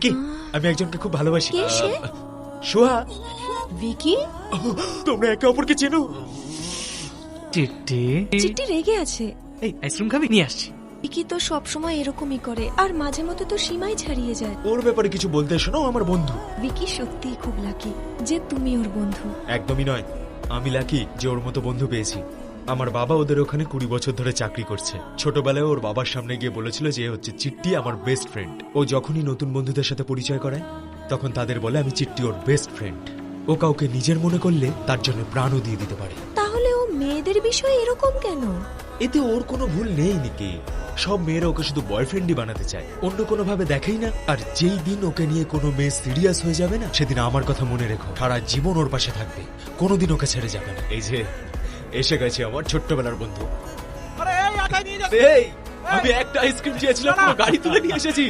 কি আমি একজনকে খুব ভালোবাসি। কে সে? সোহা। ভিকি? তোমরা একে অপরকে চেনো? চিট্টি চিট্টি রেগে আছে। এই আইসক্রিম খাবি? নিয়ে আসছি। ভিকি তো সবসময় এরকমই করে, আর মাঝে মধ্যে তো সীমাই ছাড়িয়ে যায়। ওর ব্যাপারে কিছু বলতে এসো না, ও আমার বন্ধু। ভিকি সত্যিই খুব লাকি যে তুমি ওর বন্ধু। একদমই নয়, আমি লাকি যে ওর মতো বন্ধু পেয়েছি। আমার বাবা ওদের ওখানে 20 বছর ধরে চাকরি করছে। ছোটবেলায় ওর বাবার সামনে গিয়ে বলেছিল যে এ হচ্ছে চিট্টি, আমার বেস্ট ফ্রেন্ড। ও যখনই নতুন বন্ধুদের সাথে পরিচয় করায় তখন তাদের বলে আমি চিট্টি ওর বেস্ট ফ্রেন্ড। ও কাউকে নিজের মনে করলে তার জন্য প্রাণও দিয়ে দিতে পারে। তাহলে ও মেয়েদের বিষয়ে এরকম কেন? এতে ওর কোনো ভুল নেই নাকি? সব মেয়েরা ওকে শুধু বয়ফ্রেন্ডই বানাতে চায়, অন্য কোনো ভাবে দেখেই না। আর যেই দিন ওকে নিয়ে কোনো মেয়ে সিরিয়াস হয়ে যাবে না, সেদিন আমার কথা মনে রেখো, সারা জীবন ওর পাশে থাকবে, কোনোদিন ওকে ছেড়ে যাবে না। এই যে এসে গেছে আমার ছোট্টবেলার বন্ধু। এই, আমি একটা আইসক্রিম চেয়েছিলাম, পুরো গাড়ি তুলে নিয়ে এসেছি।